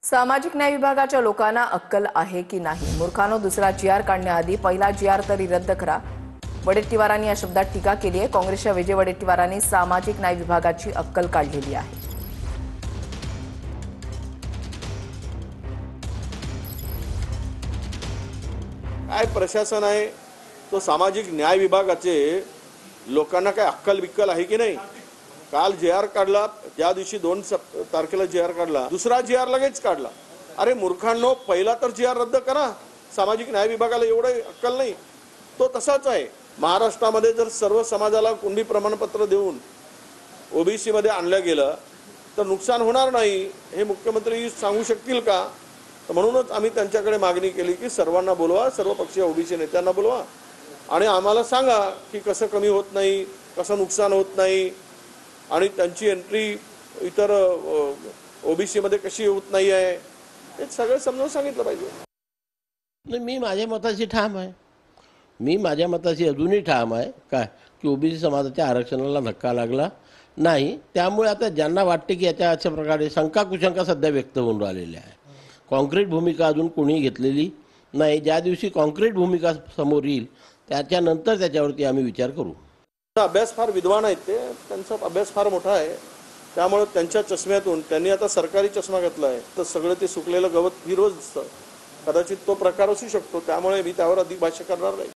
सामाजिक न्याय विभागाच्या लोकांना अक्कल आहे की नाही? मूर्खानो, दुसरा जीआर काढण्याआधी पहिला जीआर तरी रद्द करा. वडेट्टीवारांनी या शब्दात टीका केली आहे. काँग्रेसच्या विजय वडेट्टीवारांनी सामाजिक न्याय विभागाची अक्कल काढलेली आहे. काय प्रशासन आहे तो सामाजिक न्याय विभागाचे लोकांना काय अक्कल बिक्कल आहे की नाही? काल जीआर काढला, त्या दिवशी 2 तारखेला जीआर काढला, दुसरा जीआर लगेच काढला. अरे मूर्खांनो, पहिला तर जीआर रद्द करा. सामाजिक न्याय विभागाला एवढं अक्कल नाही? तो तसाच आहे. महाराष्ट्रामध्ये जर सर्व समाजाला कुणबी प्रमाणपत्र देऊन ओबीसी मध्ये आणलं गेलं तर नुकसान होणार नाही हे मुख्यमंत्री सांगू शकतील का? तर म्हणूनच आम्ही त्यांच्याकडे मागणी केली की सर्वांना बोलवा, सर्व पक्षीय ओबीसी नेत्यांना बोलवा आणि आम्हाला सांगा की कसं कमी होत नाही, कसं नुकसान होत नाही आणि त्यांची एंट्री इतर ओबीसी मध्ये कशी होत नाही आहे हे सगळं समजावून सांगितलं पाहिजे. नाही, मी माझ्या मताशी ठाम आहे. मी माझ्या मताशी अजूनही ठाम आहे काय की ओबीसी समाजाच्या आरक्षणाला धक्का लागला नाही. त्यामुळे आता ज्यांना वाटते की याच्या अशा प्रकारे शंका कुशंका सध्या व्यक्त होऊन राहिलेल्या आहे. कॉन्क्रीट भूमिका अजून कोणी घेतलेली नाही. ज्या दिवशी कॉन्क्रीट भूमिका समोर येईल त्याच्यानंतर त्याच्यावरती आम्ही विचार करू. अभ्यास फार विद्वान आहेत, ते त्यांचा अभ्यास फार मोठा आहे. त्यामुळे त्यांच्या चष्म्यातून त्यांनी आता सरकारी चष्मा घेतला आहे तर सगळं ते सुकलेलं गवत हिरवं दिसतं. कदाचित तो प्रकार असू शकतो. त्यामुळे मी त्यावर अधिक भाष्य करणार नाही.